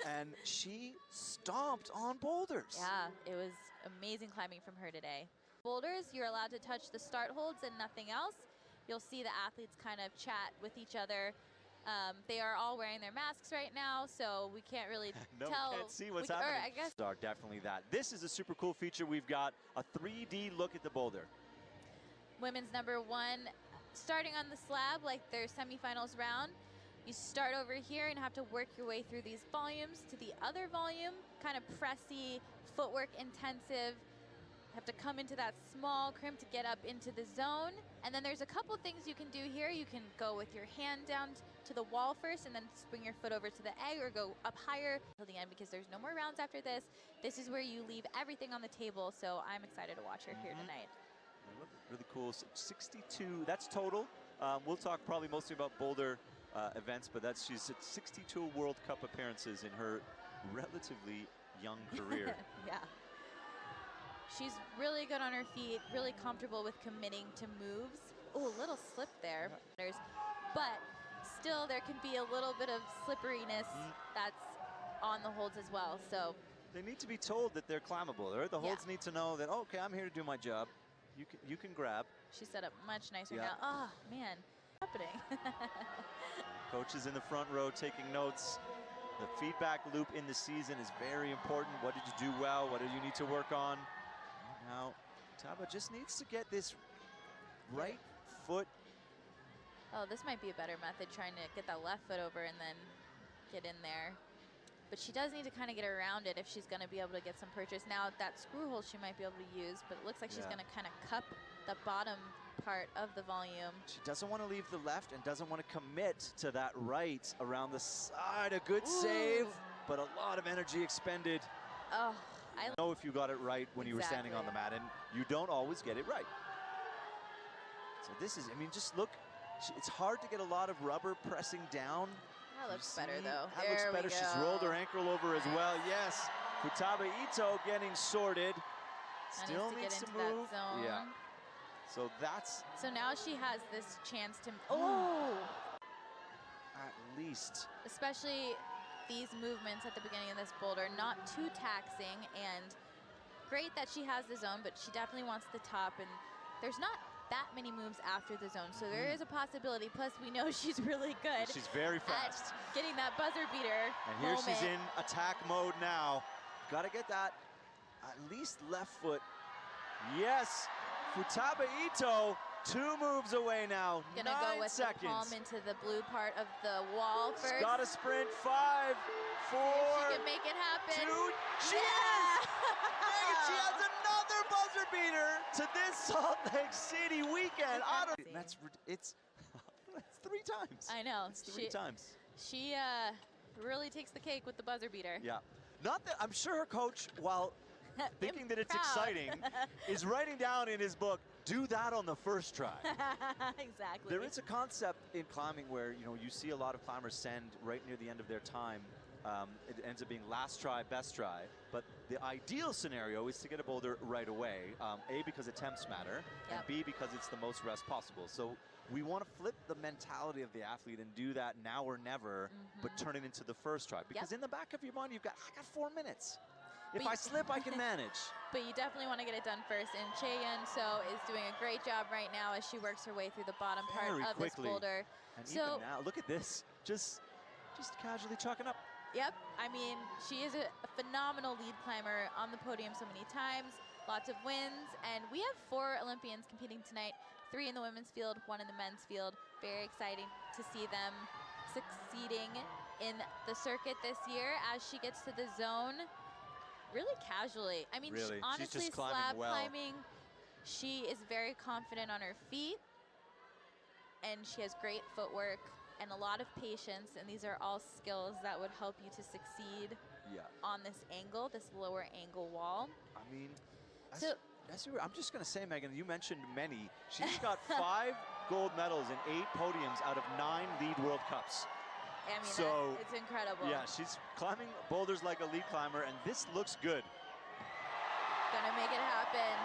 and she stomped on boulders. Yeah, it was amazing climbing from her today. Boulders, you're allowed to touch the start holds and nothing else. You'll see the athletes kind of chat with each other. They are all wearing their masks right now, so we can't really no, tell. Can't see what's happening. Or I guess are definitely that. This is a super cool feature. We've got a 3D look at the boulder. Women's #1, starting on the slab like their semifinals round. You start over here and have to work your way through these volumes to the other volume, kind of pressy, footwork intensive. Have to come into that small crimp to get up into the zone. And then there's a couple things you can do here. You can go with your hand down to the wall first and then swing your foot over to the egg, or go up higher till the end, because there's no more rounds after this. This is where you leave everything on the table, so I'm excited to watch her here tonight. Really cool. 62, that's total. We'll talk probably mostly about boulder events, but she's at 62 World Cup appearances in her relatively young career. Yeah. She's really good on her feet, really comfortable with committing to moves. Oh, a little slip there. But still, there can be a little bit of slipperiness that's on the holds as well. So they need to be told that they're climbable. Right? The holds need to know that, okay, I'm here to do my job. You can grab. She's set up much nicer now. Oh, man. What's happening? Coach is in the front row taking notes. The feedback loop in the season is very important. What did you do well? What do you need to work on? Now, Taba just needs to get this right foot. Oh, this might be a better method, trying to get that left foot over and then get in there. But she does need to kind of get around it if she's going to be able to get some purchase. Now, that screw hole she might be able to use, but it looks like she's going to kind of cup the bottom part of the volume. She doesn't want to leave the left and doesn't want to commit to that right around the side. A good save, but a lot of energy expended. Oh. I know if you got it right when you were standing on the mat, and you don't always get it right. So this is, I mean, just look, it's hard to get a lot of rubber pressing down. That looks better, though. That looks better. She's rolled her ankle over as well. Yes, Futaba Ito getting sorted. Still needs to move. Yeah. So that's. So now she has this chance to. At least. Especially these movements at the beginning of this boulder, not too taxing, and great that she has the zone, but she definitely wants the top, and there's not that many moves after the zone, so there is a possibility. Plus, we know she's really good. She's very fast. At getting that buzzer beater And here she's in attack mode now. Got to get that at least left foot. Yes, Futaba Ito, 2 moves away now. Gonna go with the palm into the blue part of the wall first. She's got to sprint. 5, 4. She can make it happen. 2. She is! She has another buzzer beater to this Salt Lake City weekend. It's 3 times. I know. It's 3 times. She really takes the cake with the buzzer beater. Yeah. Not that I'm sure her coach, while thinking that it's exciting, is writing down in his book, do that on the first try. Exactly. There is a concept in climbing where, you know, you see a lot of climbers send right near the end of their time. It ends up being last try, best try. But the ideal scenario is to get a boulder right away. A, because attempts matter, and B, because it's the most rest possible. So we want to flip the mentality of the athlete and do that now or never, but turn it into the first try. Because in the back of your mind, I got 4 minutes. If I slip, I can manage. But you definitely want to get it done first. And Chaeyeon So is doing a great job right now as she works her way through the bottom part of this boulder. And even now, look at this, just casually chalking up. Yep, I mean, she is a phenomenal lead climber, on the podium so many times, lots of wins, and we have 4 Olympians competing tonight, 3 in the women's field, 1 in the men's field. Very exciting to see them succeeding in the circuit this year as she gets to the zone really casually. I mean, really? Honestly, she's just slab well. climbing, she is very confident on her feet, and she has great footwork and a lot of patience, and these are all skills that would help you to succeed on this angle, this lower angle wall. I mean, I'm just going to say, Megan, you mentioned many. She's got 5 gold medals and 8 podiums out of 9 lead World Cups. I mean, it's incredible. Yeah, she's climbing boulders like a lead climber, and this looks good. Gonna make it happen.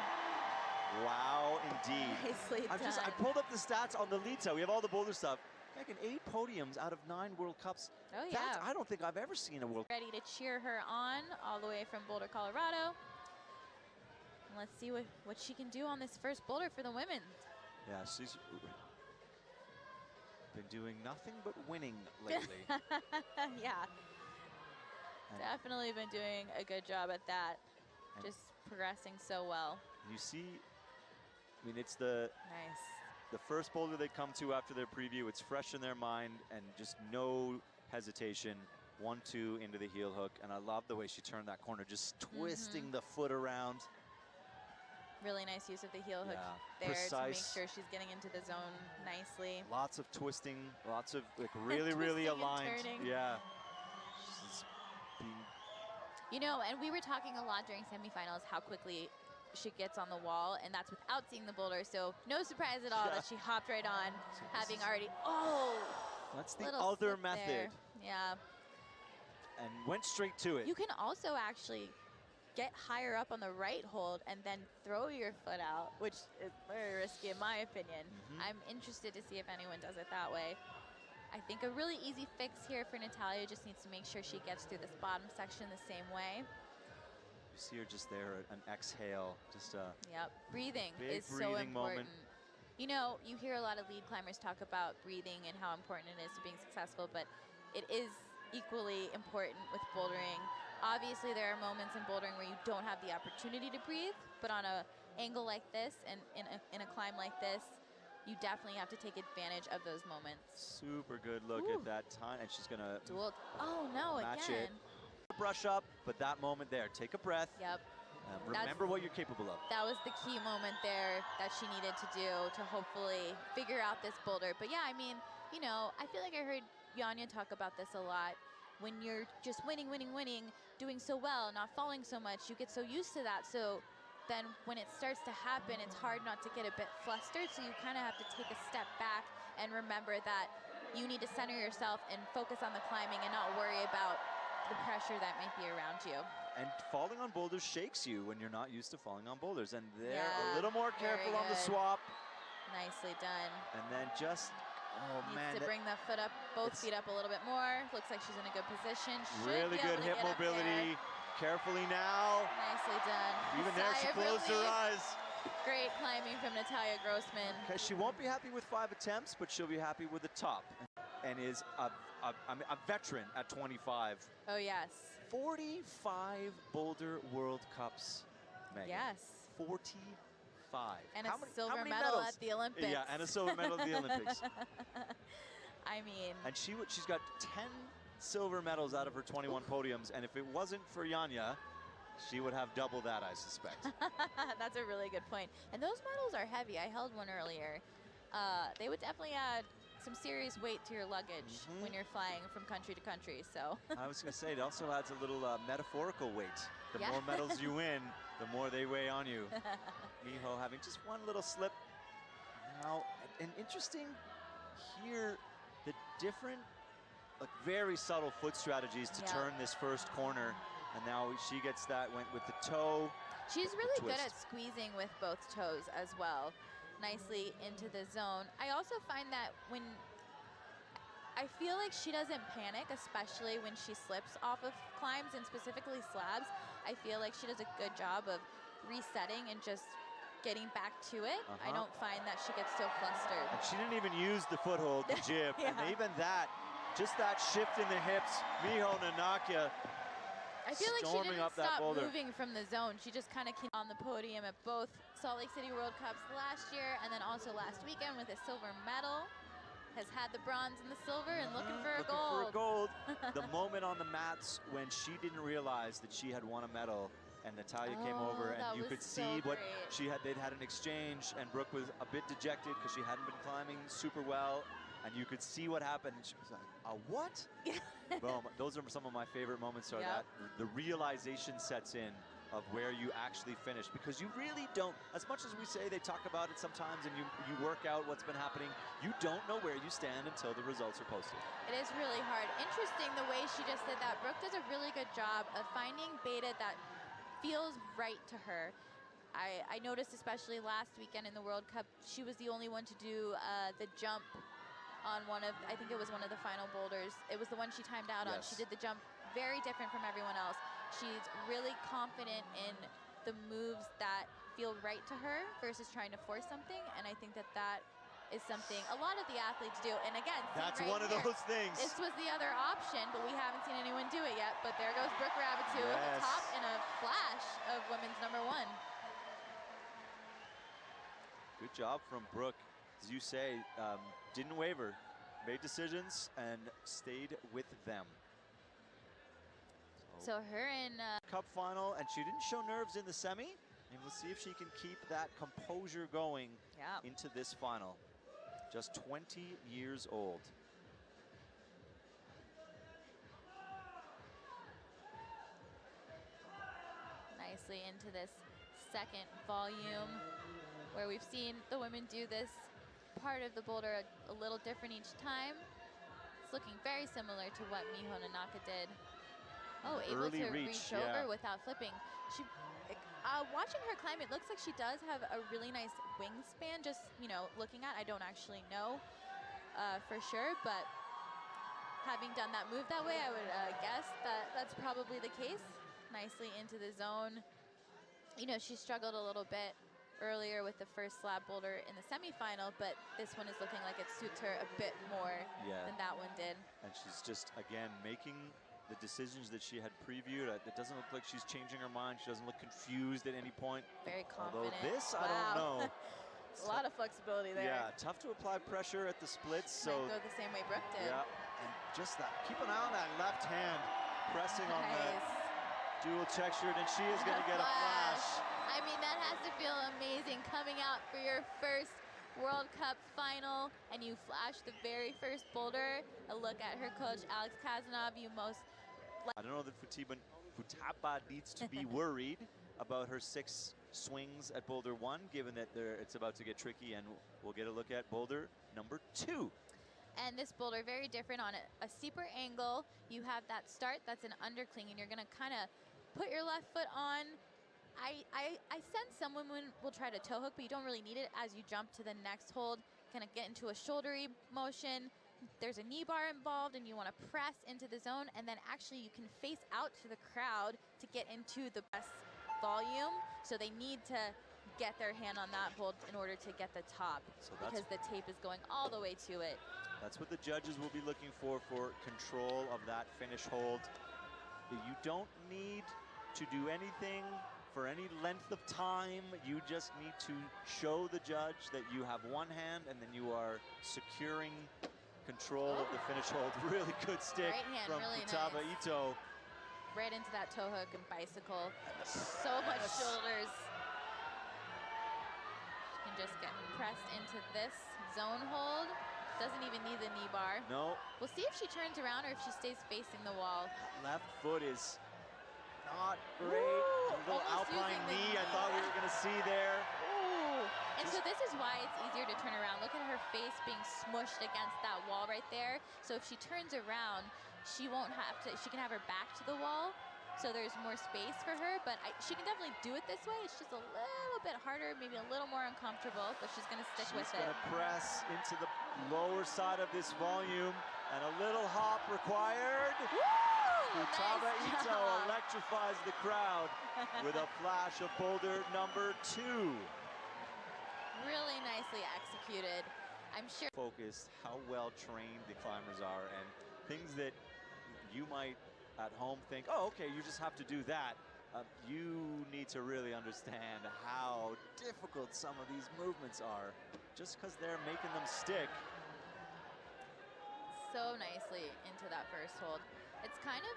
Wow, indeed. Nicely done. I pulled up the stats on the lead side. We have all the boulder stuff. Megan, 8 podiums out of 9 World Cups. Oh, yeah. I don't think I've ever seen a World Cup. Ready to cheer her on all the way from Boulder, Colorado. And let's see what she can do on this first boulder for the women. Yeah, she's been doing nothing but winning lately. Yeah. And definitely been doing a good job at that. Just progressing so well. you see, I mean, it's the first boulder they come to after their preview. It's fresh in their mind and just no hesitation. 1-2 into the heel hook. And I love the way she turned that corner, just twisting the foot around. Really nice use of the heel hook there Precise. to make sure she's getting into the zone nicely. Lots of twisting, lots of like really aligned. Yeah. She's being, you know, and we were talking a lot during semifinals how quickly she gets on the wall, and that's without seeing the boulder. So no surprise at all that she hopped right on, having already, that's the other method. There. Yeah. And went straight to it. You can also actually get higher up on the right hold and then throw your foot out, which is very risky in my opinion. I'm interested to see if anyone does it that way. I think a really easy fix here for Natalia just needs to make sure she gets through this bottom section the same way. You see her just there, an exhale, just a breathing is so important. You know, you hear a lot of lead climbers talk about breathing and how important it is to being successful, but it is equally important with bouldering. Obviously, there are moments in bouldering where you don't have the opportunity to breathe, but on an angle like this and in a climb like this, you definitely have to take advantage of those moments. Super good look at that time, and she's gonna match again. It. Brush up, but that moment there, take a breath. Remember what you're capable of. That was the key moment there that she needed to do to hopefully figure out this boulder. But yeah, I mean, you know, I feel like I heard Janja talk about this a lot. When you're just winning, doing so well, not falling so much, you get so used to that. So then when it starts to happen, it's hard not to get a bit flustered. So you kind of have to take a step back and remember that you need to center yourself and focus on the climbing and not worry about the pressure that might be around you. And falling on boulders shakes you when you're not used to falling on boulders. And they're a little more careful on the swap. Nicely done. And then just, Needs to bring the foot up, both feet up a little bit more. Looks like she's in a good position. Really good hip mobility. Carefully now. Nicely done. Even there, she closed her eyes. Great climbing from Natalia Grossman. Okay, she won't be happy with 5 attempts, but she'll be happy with the top. And is a veteran at 25. Oh, yes. 45 Boulder World Cups, Megan. Yes. 45. And a silver medal at the Olympics. Yeah, and a silver medal at the Olympics. I mean. And she's got 10 silver medals out of her 21 podiums, and if it wasn't for Janja, she would have double that, I suspect. That's a really good point. And those medals are heavy. I held one earlier. They would definitely add some serious weight to your luggage when you're flying from country to country. So I was going to say, it also adds a little metaphorical weight. The more medals you win, the more they weigh on you. Miho having just one little slip. Now, and interesting here, the different, like very subtle foot strategies to turn this first corner. And now she gets that, went with the toe. She's really good at squeezing with both toes as well. Nicely into the zone. I also find that when I feel like she doesn't panic, especially when she slips off of climbs and specifically slabs. I feel like she does a good job of resetting and just getting back to it. I don't find that she gets so flustered. And she didn't even use the foothold, the jib. And even that, just that shift in the hips, Miho Nanakia I feel like she didn't stop boulder. moving from the zone. She just kind of came on the podium at both Salt Lake City World Cups last year and then also last weekend with a silver medal. Has had the bronze and the silver and looking for a gold. The moment on the mats when she didn't realize that she had won a medal and Natalia came over and you could see what she had. They'd had an exchange and Brooke was a bit dejected because she hadn't been climbing super well. And you could see what happened, and she was like, what? Well, those are some of my favorite moments, are that the realization sets in of where you actually finish. Because you really don't, as much as we say they talk about it sometimes and you work out what's been happening, you don't know where you stand until the results are posted. It is really hard. Interesting the way she just did that. Brooke does a really good job of finding beta that feels right to her. I noticed especially last weekend in the World Cup, she was the only one to do the jump on one of, I think it was one of the final boulders. It was the one she timed out on. She did the jump very different from everyone else. She's really confident in the moves that feel right to her versus trying to force something, and I think that that is something a lot of the athletes do. And again, that's right one of here, those things. This was the other option, but we haven't seen anyone do it yet. But there goes Brooke Rabitou at the top in a flash of women's #1. Good job from Brooke. As you say, didn't waver, made decisions, and stayed with them. So her in Cup final, and she didn't show nerves in the semi. And we'll see if she can keep that composure going into this final. Just 20 years old. Nicely into this second volume, where we've seen the women do this part of the boulder a little different each time. It's looking very similar to what Miho Nanaka did. Oh, able to reach over without flipping. She, watching her climb, it looks like she does have a really nice wingspan. Just, you know, looking at, I don't actually know for sure, but having done that move that way, I would guess that that's probably the case. Nicely into the zone. You know, she struggled a little bit earlier with the first slab boulder in the semifinal, but this one is looking like it suits her a bit more than that one did. And she's just, again, making the decisions that she had previewed. It doesn't look like she's changing her mind. She doesn't look confused at any point. Very confident. Although this, I don't know. A lot of flexibility there. Yeah, tough to apply pressure at the splits. So might go the same way Brooke did. Yeah, and just that, keep an eye on that left hand, pressing on the dual check shirt, and she is gonna get a flash. I mean, that has to feel amazing coming out for your first World Cup final, and you flash the very first boulder. A look at her coach, Alex Kazanov. I don't know that Futaba needs to be worried about her 6 swings at boulder 1, given that it's about to get tricky, and we'll get a look at boulder #2. And this boulder, very different on a steeper angle. You have that start, that's an undercling, and you're gonna kind of put your left foot on. I sense some women will try to toe hook, but you don't really need it as you jump to the next hold. Kind of get into a shouldery motion. There's a knee bar involved, and you want to press into the zone, and then actually you can face out to the crowd to get into the best volume. So they need to get their hand on that hold in order to get the top, because the tape is going all the way to it. That's what the judges will be looking for control of that finish hold. You don't need to do anything for any length of time. You just need to show the judge that you have one hand, and then you are securing control of the finish hold. Really good stick from really Futaba Ito. Right into that toe hook and bicycle. So much shoulders. She can just get pressed into this zone hold. Doesn't even need the knee bar. No. We'll see if she turns around or if she stays facing the wall. Left foot is not great. A little alpine knee I thought we were going to see there. Ooh. And so this is why it's easier to turn around. Look at her face being smushed against that wall right there. So if she turns around, she won't have to, she can have her back to the wall. So there's more space for her, but she can definitely do it this way. It's just a little bit harder, maybe a little more uncomfortable, but she's gonna stick with it. She's gonna press into the lower side of this volume, and a little hop required. Futaba Ito electrifies the crowd with a flash of boulder #2. Really nicely executed. I'm sure. Focused, how well trained the climbers are, and things that you might at home think, oh, okay, you just have to do that. You need to really understand how difficult some of these movements are, just because they're making them stick. So nicely into that first hold. It's kind of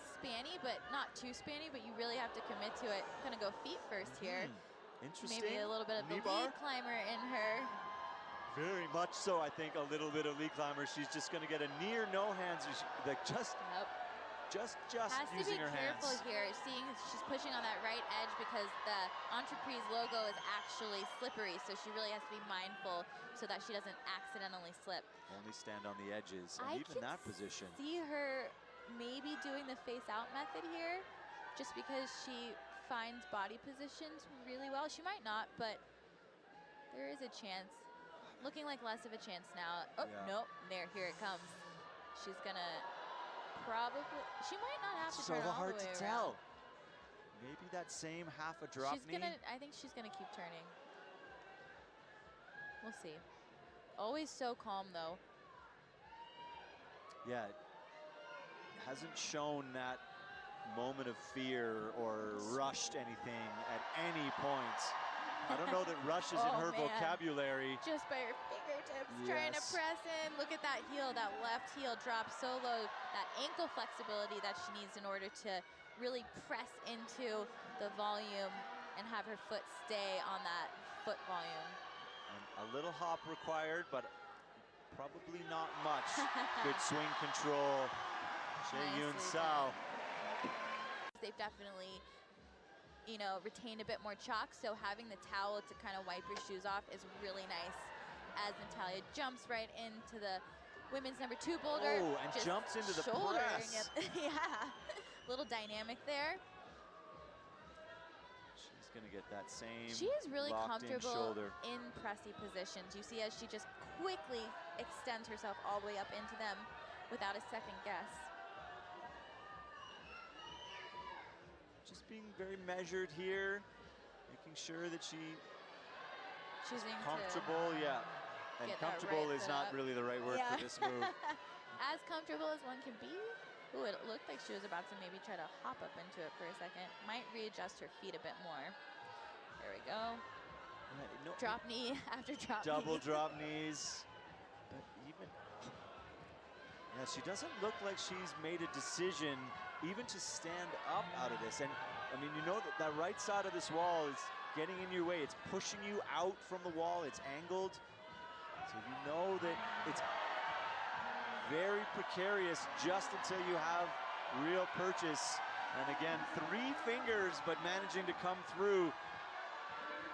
spanny, but not too spanny, but you really have to commit to it. Kind of go feet first here. Interesting. Maybe a little bit of the lead climber in her. Very much so, I think, a little bit of lead climber. She's just going to get a near no hands, like just using her hands. Has to be careful here, seeing she's pushing on that right edge because the Entreprise logo is actually slippery, so she really has to be mindful so that she doesn't accidentally slip. Only stand on the edges, and even that position. I see her maybe doing the face out method here, just because she finds body positions really well. She might not, but there is a chance. looking like less of a chance now. Oh, Yeah. nope, here it comes. She's gonna probably, she might not have to So turn all hard the way to around. tell. Maybe that same half a drop knee. I think she's gonna keep turning. We'll see. Always so calm though. Yeah, hasn't shown that moment of fear or rushed anything at any point. I don't know that rush is in her man. vocabulary. Just by her fingertips, trying to Yes. press in. Look at that heel, that left heel drops so low. That ankle flexibility that she needs in order to really press into the volume and have her foot stay on that foot volume. And a little hop required, but probably not much. Good swing control. Jae-Yoon Sao. They've definitely, you know, retained a bit more chalk, so having the towel to kind of wipe your shoes off is really nice as Natalia jumps right into the women's number 2 boulder. Oh, and jumps into the shouldering press. it. Yeah, little dynamic there. She's gonna get that same She is really comfortable shoulder. in pressy positions. You see as she just quickly extends herself all the way up into them without a second guess. Just being very measured here, making sure that she's comfortable. Yeah, and get that comfortable right is foot not up. really the right word for this move. As comfortable as one can be. Ooh, it looked like she was about to maybe try to hop up into it for a second. Might readjust her feet a bit more. There we go. Right, no, Drop knee after drop double knee. drop knees. But even, yeah, she doesn't look like she's made a decision even to stand up out of this. And I mean, you know that that right side of this wall is getting in your way. It's pushing you out from the wall. It's angled. So you know that it's very precarious just until you have real purchase. And again, 3 fingers, but managing to come through.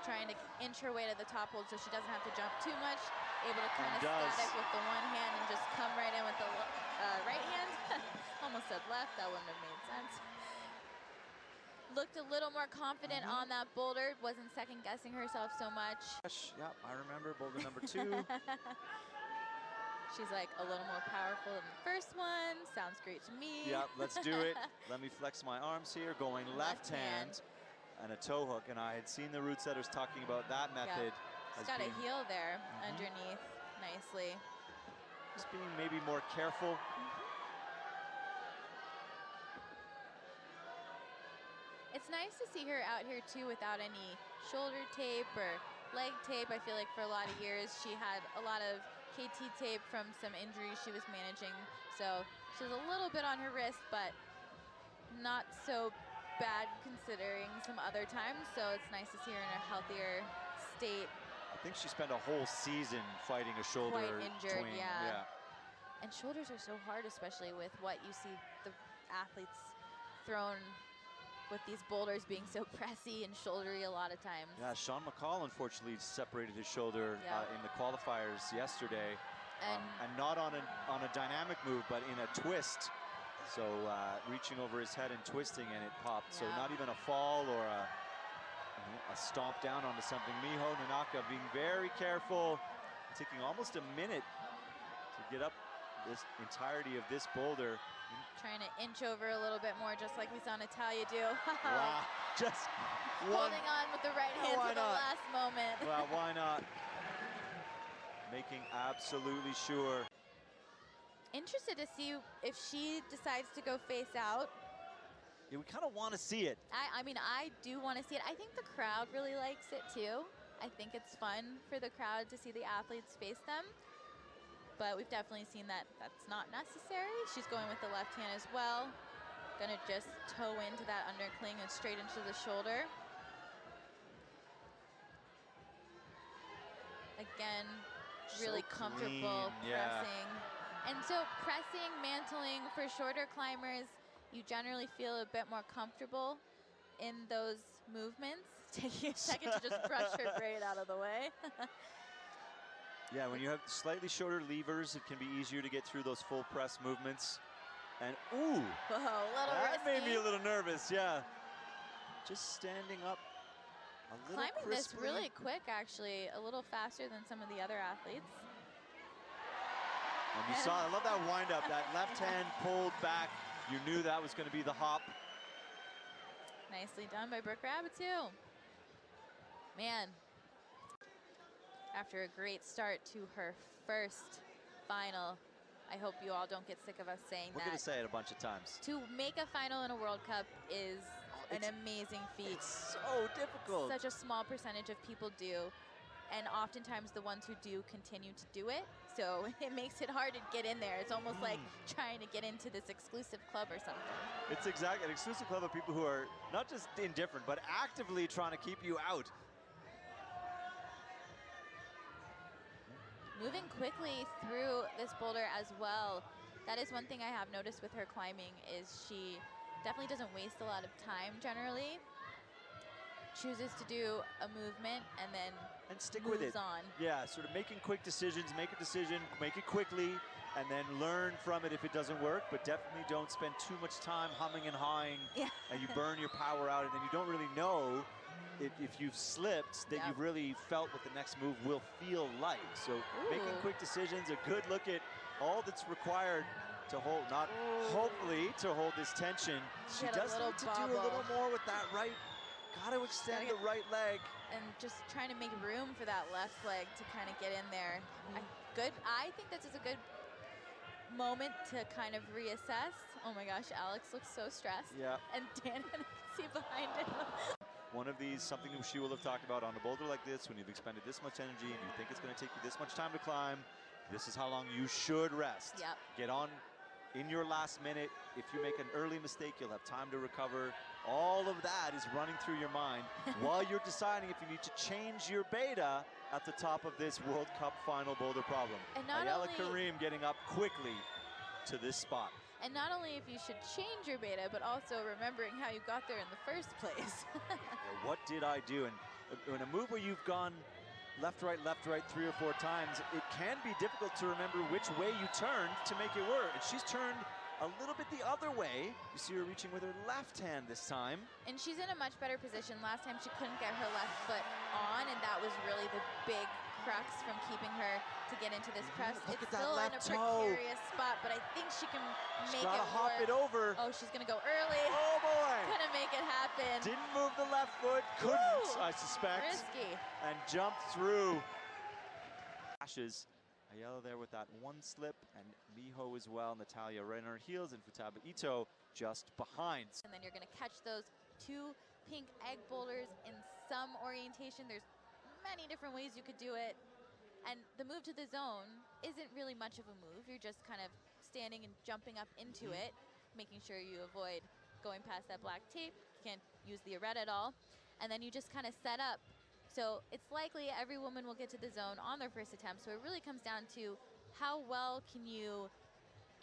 Trying to inch her way to the top hold so she doesn't have to jump too much. Able to kind And of does. static with the one hand and just come right in with the right hand. Almost said left, that wouldn't have made sense. Looked a little more confident on that boulder. Wasn't second guessing herself so much. Yep, I remember boulder number 2. She's like a little more powerful than the first one. Sounds great to me. Yep, let's do it. Let me flex my arms here. Going left hand and a toe hook. And I had seen the root setters talking about that method. She's got a heel there underneath nicely. Just being maybe more careful. It's nice to see her out here too without any shoulder tape or leg tape. I feel like for a lot of years she had a lot of KT tape from some injuries she was managing. So she has a little bit on her wrist, but not so bad considering some other times. So it's nice to see her in a healthier state. I think she spent a whole season fighting a shoulder Quite injured, twing. yeah. And shoulders are so hard, especially with what you see the athletes thrown with these boulders being so pressy and shouldery a lot of times. Yeah, Sean McCall unfortunately separated his shoulder in the qualifiers yesterday. And not on a dynamic move, but in a twist. So reaching over his head and twisting, and it popped. So not even a fall or a stomp down onto something. Miho Nanaka being very careful, taking almost a minute to get up this entirety of this boulder. Trying to inch over a little bit more, just like we saw Natalia do. Wow, just one. Holding on with the right hand to the last moment. Well, why not? Making absolutely sure. Interested to see if she decides to go face out. Yeah, we kind of want to see it. I mean, I do want to see it. I think the crowd really likes it too. I think it's fun for the crowd to see the athletes face them. But we've definitely seen that that's not necessary. She's going with the left hand as well. Gonna just toe into that undercling and straight into the shoulder. Again, really comfortable pressing. And so pressing, mantling for shorter climbers, you generally feel a bit more comfortable in those movements. Taking a second to just brush her braid out of the way. Yeah, when you have slightly shorter levers, it can be easier to get through those full press movements. And ooh, whoa, that made me a little nervous, yeah. Just standing up A little Climbing this crisply. really quick, actually, a little faster than some of the other athletes. And you saw, I love that wind up, that left hand pulled back. You knew that was going to be the hop. Nicely done by Brooke Rabbit-too. Man, after a great start to her first final, I hope you all don't get sick of us saying We're that. going to say it a bunch of times. To make a final in a World Cup is an amazing feat. It's so difficult. Such a small percentage of people do, and oftentimes the ones who do continue to do it. So it makes it hard to get in there. It's almost like trying to get into this exclusive club or something. It's exactly an exclusive club of people who are not just indifferent, but actively trying to keep you out. Moving quickly through this boulder as well. That is one thing I have noticed with her climbing is she definitely doesn't waste a lot of time generally. Chooses to do a movement and then stick moves with it. on. Yeah, sort of making quick decisions, make a decision, make it quickly, and then learn from it if it doesn't work, but definitely don't spend too much time humming and hawing, and you burn your power out, and then you don't really know if you've slipped that you've really felt what the next move will feel like. So making quick decisions, a good look at all that's required to hold, not hopefully to hold this tension. She does need to do a little more with that right. Got to extend the right leg. And just trying to make room for that left leg to kind of get in there. I think this is a good moment to kind of reassess. Oh my gosh, Alex looks so stressed. Yeah. And Dan, I can see behind him. One of these, something she will have talked about on a boulder like this, when you've expended this much energy and you think it's going to take you this much time to climb, this is how long you should rest. Yep. Get on in your last minute. If you make an early mistake, you'll have time to recover. All of that is running through your mind while you're deciding if you need to change your beta at the top of this World Cup final boulder problem. And not Ayala only Karim getting up quickly to this spot. And not only if you should change your beta, but also remembering how you got there in the first place. What did I do? And in a move where you've gone left, right, 3 or 4 times, it can be difficult to remember which way you turned to make it work. And she's turned a little bit the other way. You see her reaching with her left hand this time. And she's in a much better position. Last time she couldn't get her left foot on, and that was really the big crux from keeping her to get into this press. Look it's at that still in left a toe. precarious spot, but I think she can make Gotta it hop work. it over. Oh, she's gonna go early. Oh boy! Gonna make it happen. Didn't move the left foot, couldn't, I suspect. Risky. And jumped through. Ashes. Ayala there with that one slip, and Miho as well. Natalia right on her heels, and Futaba Ito just behind. And then you're gonna catch those 2 pink egg boulders in some orientation. There's many different ways you could do it. And the move to the zone isn't really much of a move. You're just kind of standing and jumping up into it, making sure you avoid going past that black tape. You can't use the arete at all. And then you just kind of set up. So it's likely every woman will get to the zone on their first attempt. So it really comes down to how well can you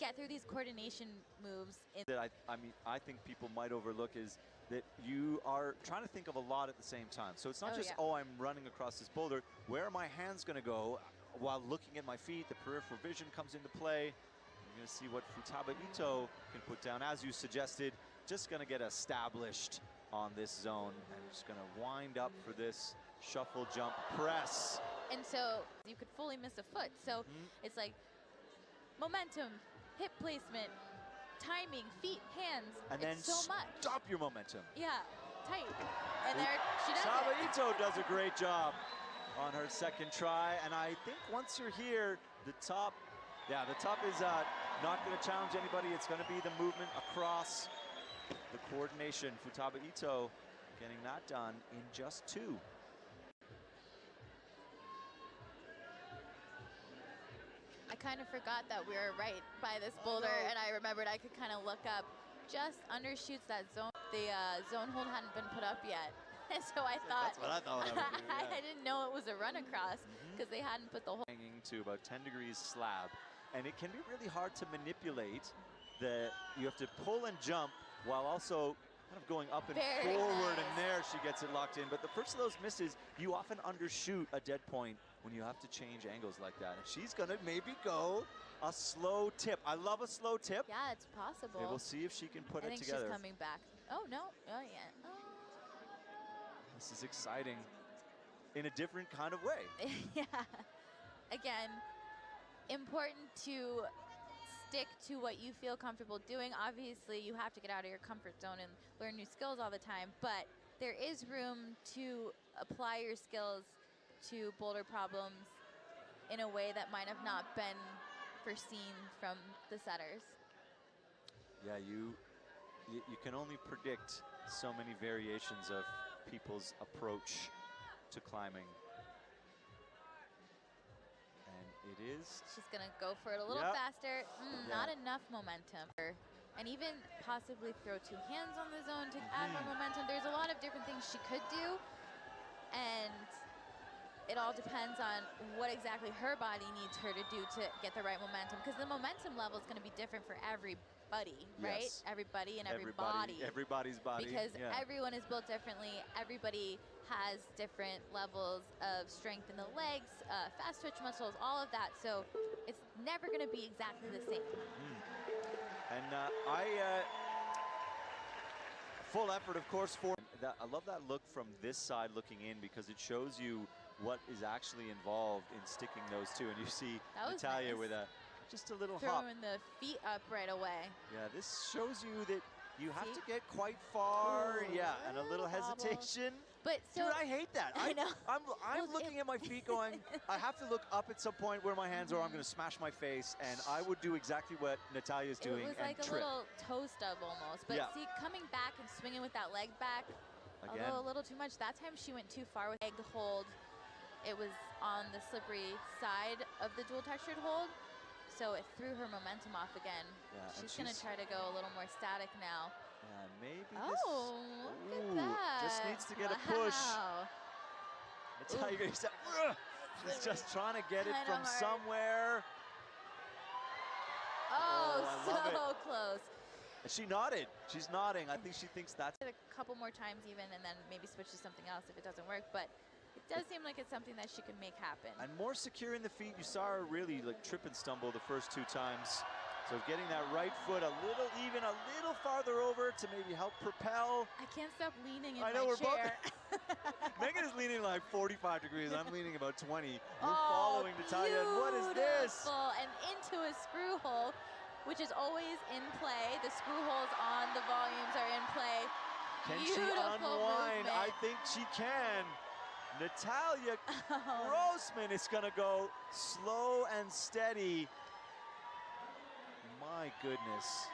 get through these coordination moves. That I think people might overlook is that you are trying to think of a lot at the same time. So it's not just, oh, I'm running across this boulder. Where are my hands going to go while looking at my feet? The peripheral vision comes into play. You're going to see what Futaba Ito can put down, as you suggested. Just going to get established on this zone and just going to wind up for this shuffle jump press. And so you could fully miss a foot. So it's like momentum, hip placement, timing, feet, hands, and then so much. Stop your momentum. Yeah, tight. And there she does Futaba it. Ito does a great job on her second try. And I think once you're here, the top is not going to challenge anybody. It's going to be the movement across the coordination. Futaba Ito getting that done in just 2. I kind of forgot that we were right by this boulder, and I remembered I could kind of look up. Just undershoots that zone. The zone hold hadn't been put up yet. And so I thought, that's what I thought I would do, yeah. I didn't know it was a run across because they hadn't put the whole Hanging to about 10 degrees slab. And it can be really hard to manipulate. You have to pull and jump while also kind of going up and forward, and there she gets it locked in. But the first of those misses, you often undershoot a dead point when you have to change angles like that. And she's gonna maybe go a slow tip. I love a slow tip. Yeah, it's possible. And we'll see if she can put it together. I think she's coming back. Oh, no. Oh, yeah. Oh. This is exciting in a different kind of way. Yeah. Again, important to stick to what you feel comfortable doing. Obviously, you have to get out of your comfort zone and learn new skills all the time, but there is room to apply your skills to boulder problems in a way that might have not been foreseen from the setters. Yeah, you can only predict so many variations of people's approach to climbing. And it is. She's gonna go for it a little faster. Not enough momentum. And even possibly throw two hands on the zone to add more momentum. There's a lot of different things she could do. And it all depends on what exactly her body needs her to do to get the right momentum. Because the momentum level is gonna be different for everybody, right? Yes. Everybody and every body. Everybody's body. Because everyone is built differently. Everybody has different levels of strength in the legs, fast twitch muscles, all of that. So it's never going to be exactly the same. And full effort, of course, for that. I love that look from this side looking in, because it shows you what is actually involved in sticking those two. And you see Natalia with just a little hop. Throwing the feet up right away. Yeah, this shows you that you have to get quite far. And a little hesitation. But so, dude, I hate that. I know. I'm looking at my feet going, I have to look up at some point where my hands are, I'm going to smash my face, and I would do exactly what Natalia's doing and trip. It was like a little toe stub almost. But see, coming back and swinging with that leg back, again, although a little too much. That time she went too far with leg hold. It was on the slippery side of the dual textured hold, so it threw her momentum off again. She's going to try to go a little more static now. Maybe look at that. Just needs to get a push. Natalia, she's just trying to get it from somewhere. So close. And she nodded. She's nodding. I think she thinks that's a couple more times even, and then maybe switch to something else if it doesn't work. But it does seem like it's something that she can make happen. And more secure in the feet. You saw her really like trip and stumble the first two times. So getting that right foot a little farther over to maybe help propel. I can't stop leaning in I know, my we're chair. both. Megan is leaning like 45 degrees. I'm leaning about 20. We're following Natalia. And what is this? And into a screw hole, which is always in play. The screw holes on the volumes are in play. Can she unwind? I think she can. Natalia Grossman is going to go slow and steady. My goodness.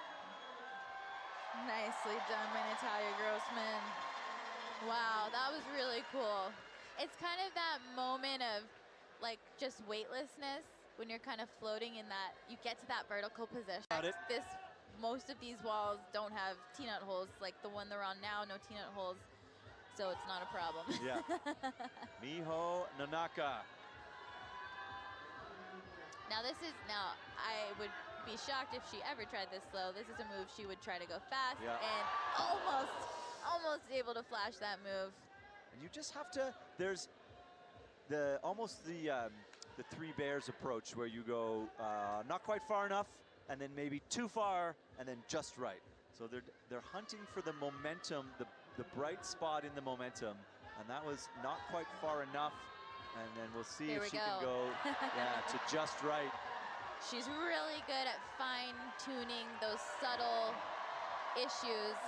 Nicely done by Natalia Grossman. Wow, that was really cool. It's kind of that moment of like just weightlessness when you're kind of floating in that, you get to that vertical position. Most of these walls don't have T-nut holes, like the one they're on now, no T-nut holes, so it's not a problem. Yeah. Miho Nanaka. Now I would be shocked if she ever tried this slow. This is a move she would try to go fast and almost able to flash that move. And you just have to, there's the three bears approach where you go not quite far enough and then maybe too far and then just right. So they're hunting for the momentum, the bright spot in the momentum, and that was not quite far enough. And then we'll see if she can go to just right. She's really good at fine-tuning those subtle issues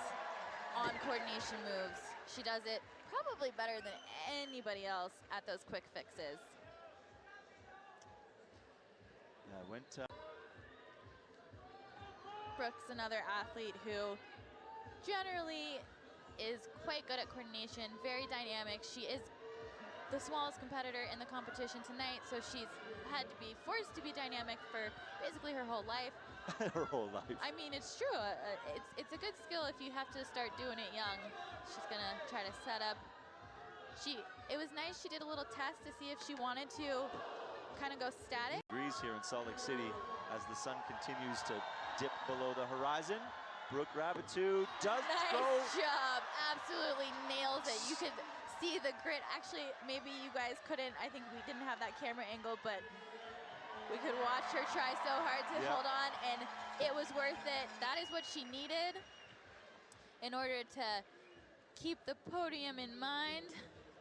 on coordination moves. She does it probably better than anybody else at those quick fixes. Brooke's another athlete who generally is quite good at coordination, very dynamic. She is the smallest competitor in the competition tonight, so she's had to be forced to be dynamic for basically her whole life. Her whole life. I mean, it's true. It's a good skill if you have to start doing it young. She's gonna try to set up. It was nice she did a little test to see if she wanted to kind of go static. Degrees here in Salt Lake City as the sun continues to dip below the horizon. Brooke Rabitou does go. Nice job. Absolutely nails it. You could see the grit. Actually, maybe you guys couldn't. I think we didn't have that camera angle, but we could watch her try so hard to hold on, and it was worth it. That is what she needed in order to keep the podium in mind.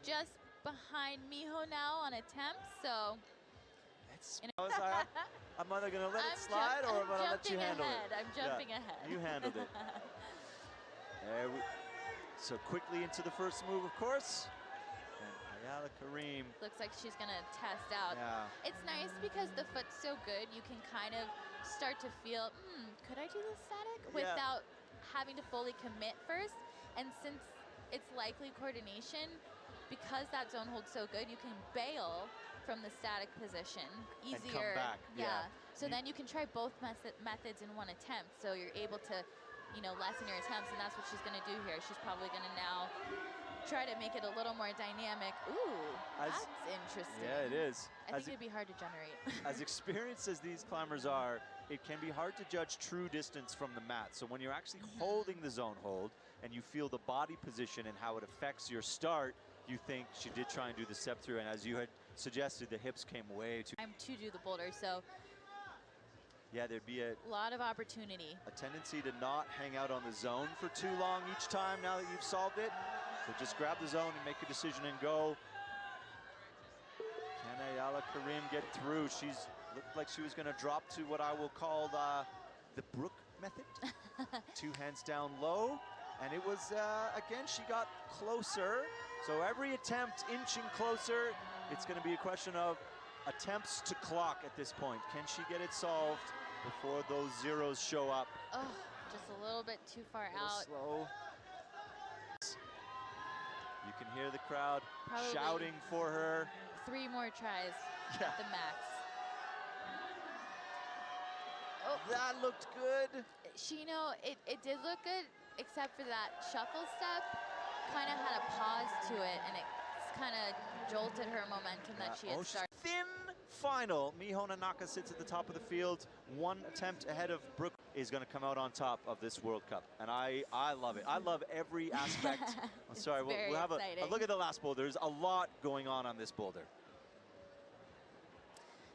Just behind Miho now on attempts, so. I'm either going to let it slide or I'm going to let you handle it. I'm jumping ahead. You handled it. So quickly into the first move, of course. And Ayala Karim. Looks like she's going to test out. Yeah. It's nice because the foot's so good, you can kind of start to feel, could I do this static? Without having to fully commit first. And since it's likely coordination, because that zone holds so good, you can bail from the static position easier. And come back. Yeah. So then you can try both methods in one attempt. So you're able to, lessen your attempts, and that's what she's going to do here. She's probably going to now try to make it a little more dynamic. Ooh, that's interesting. Yeah, it is. I think it'd be hard to generate. As experienced as these climbers are, it can be hard to judge true distance from the mat. So when you're actually holding the zone hold and you feel the body position and how it affects your start, you think she did try and do the step through, and as you had suggested, the hips came way too. I'm to do the boulder, so yeah, there'd be a lot of opportunity. A tendency to not hang out on the zone for too long each time now that you've solved it. So just grab the zone and make a decision and go. Can Ayala Karim get through? She's looked like she was going to drop to what I will call the Brook method. 2 hands down low. And it was, again, she got closer. So every attempt inching closer. It's going to be a question of attempts to clock at this point. Can she get it solved before those zeros show up? Oh, just a little bit too far out. Slow. You can hear the crowd shouting for her. 3 more tries at the max. Oh, that looked good. It did look good, except for that shuffle step. Kind of had a pause to it, and it kind of jolted her momentum that she had started. Thin final. Miho Nanaka sits at the top of the field. 1 attempt ahead of Brooke is going to come out on top of this World Cup. And I love it. I love every aspect. I'm sorry, we'll have a look at the last boulder. There's a lot going on this boulder.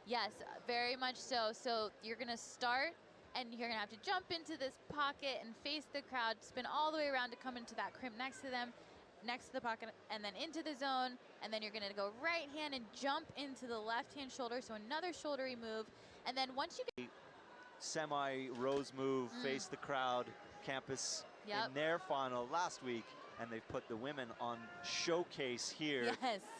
Yes, very much so. So you're going to start, and you're going to have to jump into this pocket and face the crowd, spin all the way around to come into that crimp next to them, next to the pocket, and then into the zone, and then you're going to go right hand and jump into the left hand shoulder, so another shouldery move, and then once you get semi-rose move, face the crowd, campus in their final last week, and they've put the women on showcase here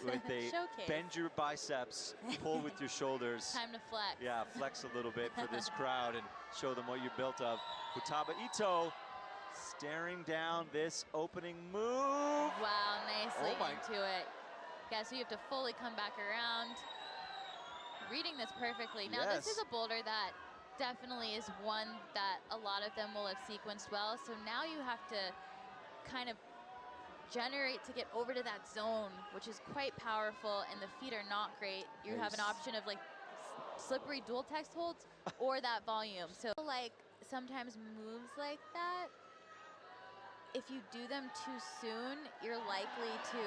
with a bend your biceps, pull with your shoulders. Time to flex. Yeah, flex a little bit for this crowd and show them what you're built of. Futaba Ito staring down this opening move. Wow, nicely into it. Yeah, so you have to fully come back around. Reading this perfectly. Now this is a boulder that definitely is one that a lot of them will have sequenced well. So now you have to kind of generate to get over to that zone, which is quite powerful, and the feet are not great. You have an option of like slippery dual text holds or that volume. So like sometimes moves like that, if you do them too soon, you're likely to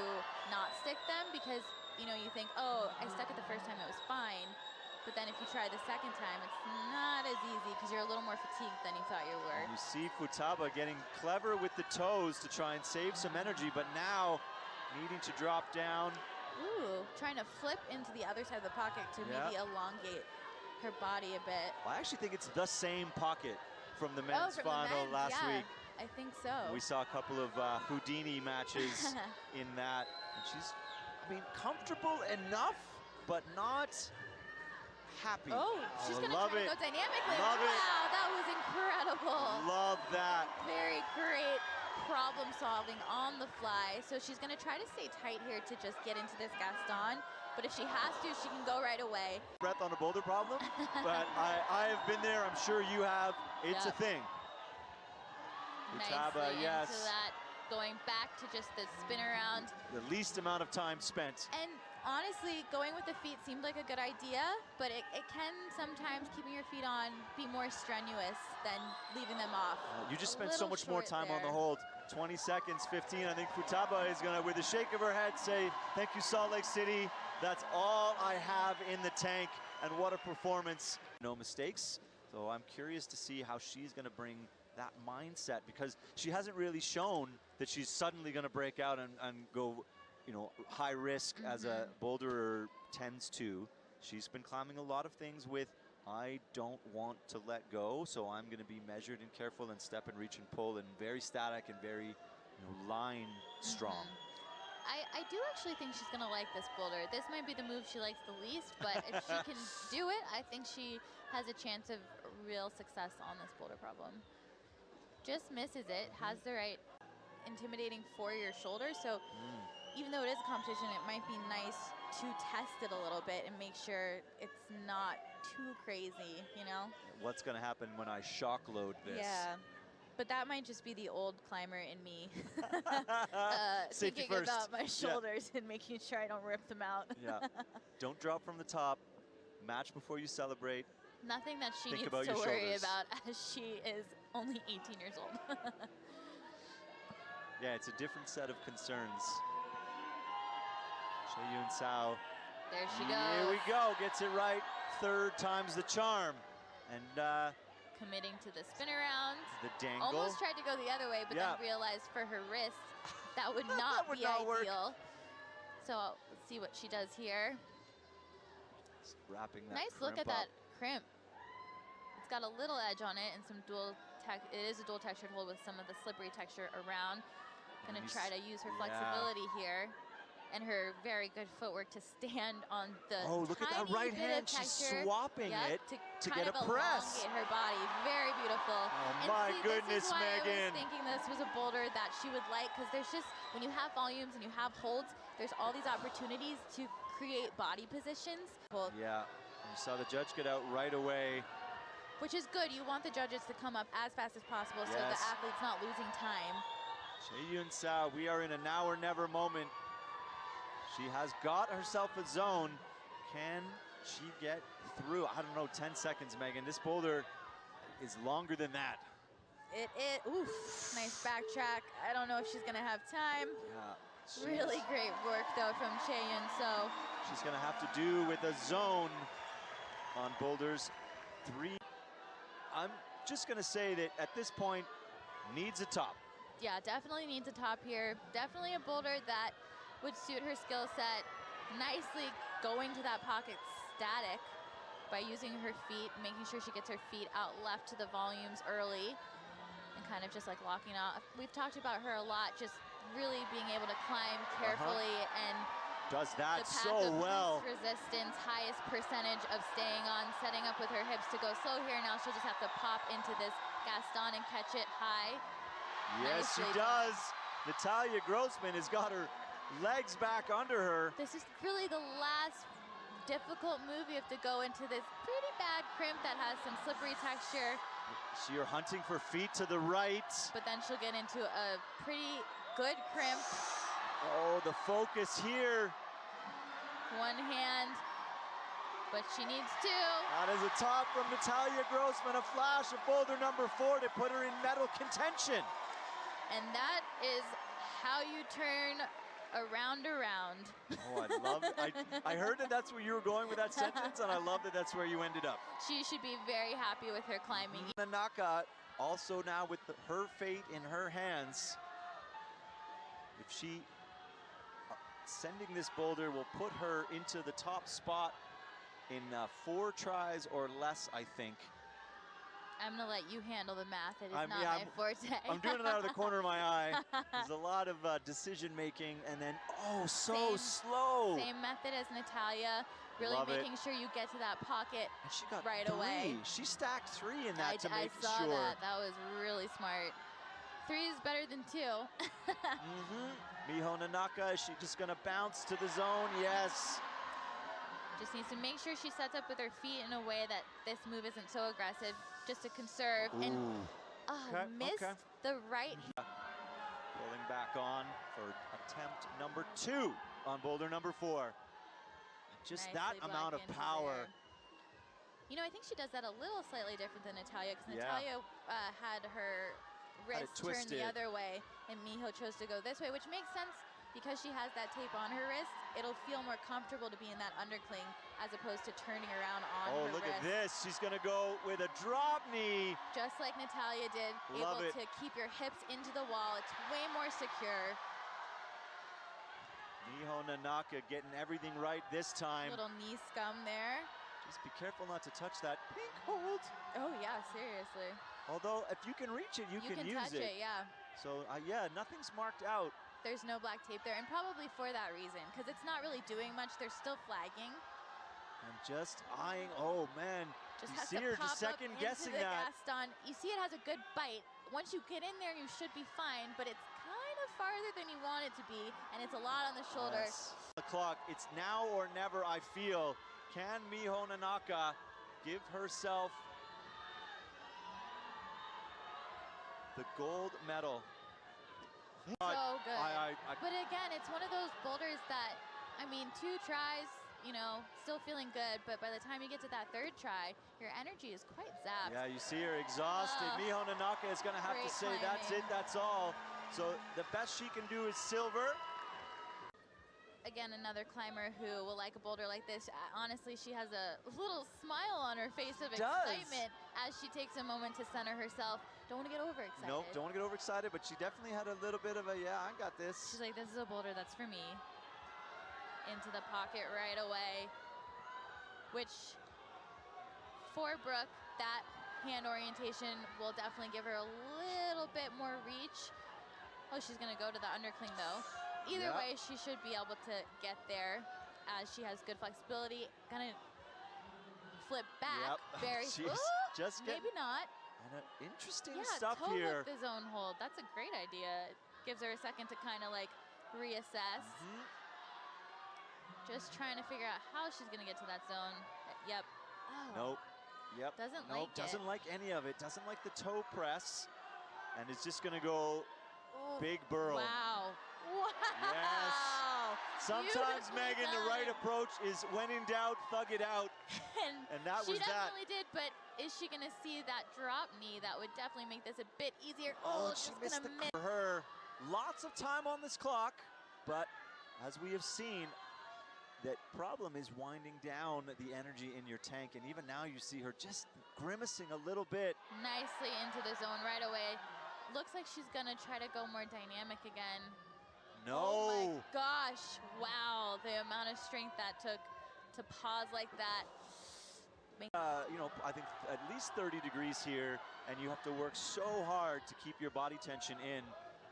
not stick them because, you think, oh, I stuck it the first time, it was fine. But then if you try the second time, it's not as easy because you're a little more fatigued than you thought you were. And you see Futaba getting clever with the toes to try and save some energy, but now needing to drop down. Ooh, trying to flip into the other side of the pocket to maybe elongate her body a bit. Well, I actually think it's the same pocket from the men's final last week. I think so. We saw a couple of Houdini matches in that. And she's, comfortable enough, but not happy. Oh, she's going to try to go dynamically. Love it. Wow, that was incredible. Love that. Very great problem solving on the fly. So she's going to try to stay tight here to just get into this Gaston. But if she has to, she can go right away. Breath on a boulder problem, but I have been there. I'm sure you have. It's a thing. Futaba, into that, going back to just the spin around. The least amount of time spent. And honestly, going with the feet seemed like a good idea, but it can sometimes, keeping your feet on, be more strenuous than leaving them off. You just spent so much more time on the hold. 20 seconds, 15. I think Futaba is going to, with a shake of her head, say, thank you, Salt Lake City. That's all I have in the tank, and what a performance. No mistakes, so I'm curious to see how she's going to bring that mindset, because she hasn't really shown that she's suddenly going to break out and go, you know, high risk as a boulderer tends to. She's been climbing a lot of things with, I don't want to let go, so I'm going to be measured and careful and step and reach and pull, and very static and very, you know, line strong. I do actually think she's gonna like this boulder. This might be the move she likes the least, but if she can do it, I think she has a chance of real success on this boulder problem. Just misses it, has the right intimidating for your shoulder, so even though it is a competition, it might be nice to test it a little bit and make sure it's not too crazy, you know? What's gonna happen when I shock load this? Yeah. But that might just be the old climber in me. Safety thinking first. about my shoulders and making sure I don't rip them out. Yeah. Don't drop from the top. Match before you celebrate. Nothing that she Think needs about to your worry shoulders. about, as she is only 18 years old. Yeah, it's a different set of concerns. Chae-Yun Sao. There she goes. Here we go. Gets it right. Third time's the charm. And committing to the spin around. the dangle. Almost tried to go the other way, but then realized for her wrist that would not would be not work. ideal. So let's see what she does here. Just wrapping that Nice look at crimp that up. crimp. It's got a little edge on it and some it is a dual textured hold with some of the slippery texture around. Gonna try to use her flexibility here and her very good footwork to stand on the look at that right hand. She's swapping it to get a press. Elongate her body. Very beautiful. Oh and my see, goodness, this is why Megan. I was thinking this was a boulder that she would like, because there's just, when you have volumes and you have holds, there's all these opportunities to create body positions. Yeah, you saw the judge get out right away. Which is good. You want the judges to come up as fast as possible so the athlete's not losing time. Chae-Yun Sao, we are in a now or never moment. She has got herself a zone. Can she get through? I don't know, 10 seconds, Megan. This boulder is longer than that. Oof, nice backtrack. I don't know if she's gonna have time. Yeah. Really great work though from Chae-Yun Sao. She's gonna have to do with a zone on boulders 3. I'm just gonna say that at this point, needs a top. Yeah, definitely needs a top here. Definitely a boulder that would suit her skill set nicely, going to that pocket static by using her feet, making sure she gets her feet out left to the volumes early and kind of just like locking out. We've talked about her a lot, just really being able to climb carefully and does that the path so of well. least resistance, highest percentage of staying on, setting up with her hips to go slow here. Now she'll just have to pop into this Gaston and catch it high. Yes, Nicely she does. Natalia Grossman has got her legs back under her. This is really the last difficult move. You have to go into this pretty bad crimp that has some slippery texture. You're hunting for feet to the right. But then she'll get into a pretty good crimp. Oh, the focus here. One hand, but she needs two. That is a top from Natalia Grossman, a flash of boulder number 4 to put her in medal contention. And that is how you turn around. Oh, I love it. I heard that that's where you were going with that sentence, and I love that that's where you ended up. She should be very happy with her climbing. Nanaka also now with her fate in her hands. If she sending this boulder will put her into the top spot in 4 tries or less, I think. I'm gonna let you handle the math. It is not yeah, my forte. I'm doing it out of the corner of my eye. There's a lot of decision making, and then so slow. Same method as Natalia. Really making sure you get to that pocket and she got right 3. away. She stacked 3 in that to make sure. I saw that. That was really smart. 3 is better than 2. Miho Nanaka, is she just gonna bounce to the zone? Yes. Just needs to make sure she sets up with her feet in a way that this move isn't so aggressive, just to conserve. Ooh. And missed the right. Pulling back on for attempt number 2 on boulder number 4. Just that amount of power. You know, I think she does that a little slightly different than Natalia, because Natalia had her wrist turned the other way, and Miho chose to go this way, which makes sense because she has that tape on her wrist, it'll feel more comfortable to be in that undercling as opposed to turning around on her look wrist. at this. She's going to go with a drop knee. Just like Natalia did, Love able it. to keep your hips into the wall. It's way more secure. Miho Nanaka getting everything right this time. Little knee scum there. Just be careful not to touch that pink hold. Oh yeah, seriously. Although if you can reach it, you can use touch it, yeah. So yeah, nothing's marked out. There's no black tape there, and probably for that reason, because it's not really doing much. They're still flagging. And just eyeing, oh man. Just you has see to her pop just second up guessing into the that. Gaston. You see it has a good bite. Once you get in there, you should be fine, but it's kind of farther than you want it to be, and it's a lot on the shoulder. Yes. The clock, it's now or never, I feel. Can Miho Nanaka give herself the gold medal? So good. I But again, it's one of those boulders that, I mean, 2 tries, you know, still feeling good, but by the time you get to that 3rd try, your energy is quite zapped. Yeah, you see her exhausted. Miho Nanaka is going to have to Great say, that's it, climbing. that's all. So the best she can do is silver. Again, another climber who will like a boulder like this. Honestly, she has a little smile on her face of excitement as she takes a moment to center herself. Don't want to get overexcited. Nope, don't want to get overexcited, but she definitely had a little bit of a, yeah, I got this. She's like, this is a boulder that's for me. Into the pocket right away. Which, for Brooke, that hand orientation will definitely give her a little bit more reach. Oh, she's going to go to the undercling, though. Either way, she should be able to get there as she has good flexibility. Gonna flip back. Very just maybe not. And interesting Yeah, stuff toe here. with the zone hold. That's a great idea. It gives her a second to kind of like reassess. Just trying to figure out how she's gonna get to that zone. Yep. Oh. Nope. Yep. Doesn't nope. like it. Doesn't like any of it. Doesn't like the toe press. And it's just gonna go big burl. Wow. Wow. Yes. Sometimes, Megan, the right approach is when in doubt, thug it out. and that was that. She definitely did, but is she going to see that drop knee? That would definitely make this a bit easier. Oh, she just missed going to the miss. For her, lots of time on this clock, but as we have seen, that problem is winding down the energy in your tank, and even now you see her just grimacing a little bit. Nicely into the zone right away. Looks like she's going to try to go more dynamic again. No. Oh my gosh. Wow. The amount of strength that took to pause like that. You know, I think at least 30 degrees here, and you have to work so hard to keep your body tension in.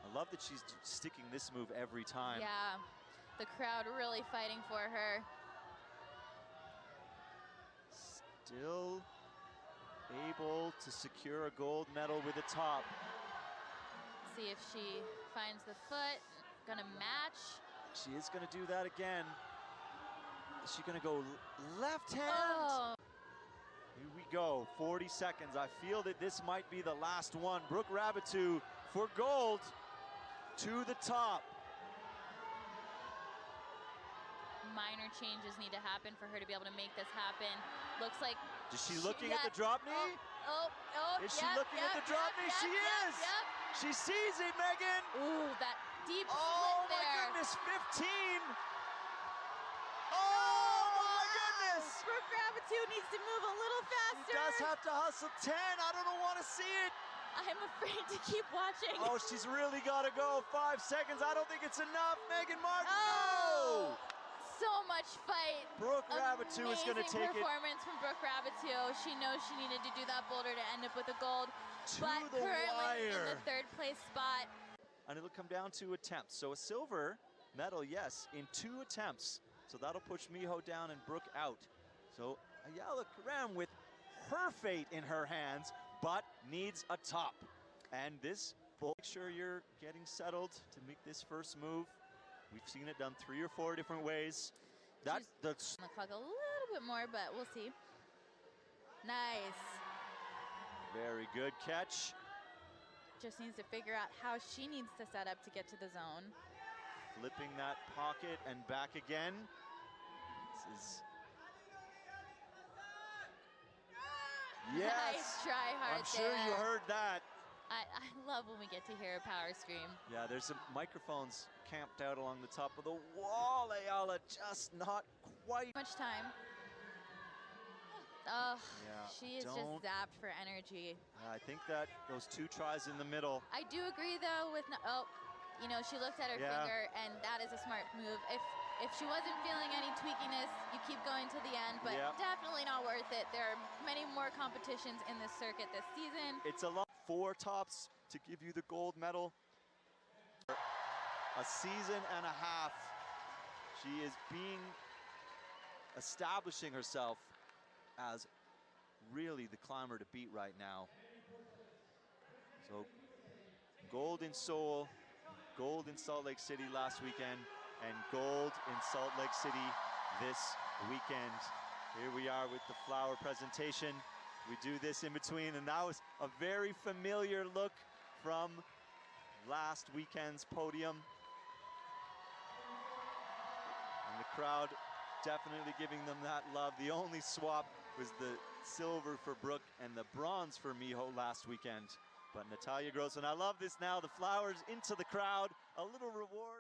I love that she's sticking this move every time. Yeah. The crowd really fighting for her. Still able to secure a gold medal with a top. See if she finds the foot. Gonna match. She is gonna do that again. Is she gonna go left hand? Oh. Here we go, 40 seconds. I feel that this might be the last one. Brooke Rabatou for gold to the top. Minor changes need to happen for her to be able to make this happen. Looks like. Is she looking at the drop knee? Oh, Is she looking at the drop knee? She is! Yep. She sees it, Megan! Ooh, that deep Oh split my there. goodness, 15! Oh my goodness! Brooke Rabatou needs to move a little faster. She does have to hustle 10. I don't want to see it. I'm afraid to keep watching. Oh, she's really got to go. 5 seconds. I don't think it's enough. Megan Martin, Oh! no! So much fight. Brooke Rabatou is going to take it performance from Brooke Rabatou. She knows she needed to do that boulder to end up with a gold. to But the currently in wire. the 3rd place spot. And it'll come down to attempts. So a silver medal, yes, in 2 attempts. So that'll push Miho down and Brooke out. So Ayala Karam with her fate in her hands, but needs a top. And this, make sure you're getting settled to make this first move. We've seen it done 3 or 4 different ways. That's On the clock a little bit more, but we'll see. Nice. very good catch. Just needs to figure out how she needs to set up to get to the zone. Flipping that pocket and back again. This is... Yes! Nice try hard I'm sure there. you heard that. I love when we get to hear a power scream. Yeah, there's some microphones camped out along the top of the wall. Ayala just not quite. Much time. Oh, Yeah, she is just zapped for energy. I think that those 2 tries in the middle. I do agree though with, you know, she looked at her finger, and that is a smart move. If she wasn't feeling any tweakiness, you keep going to the end, but definitely not worth it. There are many more competitions in this circuit this season. It's a lot. 4 tops to give you the gold medal. A season and a half. She is establishing herself as really the climber to beat right now. So gold in Seoul, gold in Salt Lake City last weekend, and gold in Salt Lake City this weekend. Here we are with the flower presentation. We do this in between, and that was a very familiar look from last weekend's podium. And the crowd definitely giving them that love. The only swap was the silver for Brooke and the bronze for Miho last weekend. But Natalia Gross, and I love this now, the flowers into the crowd, a little reward.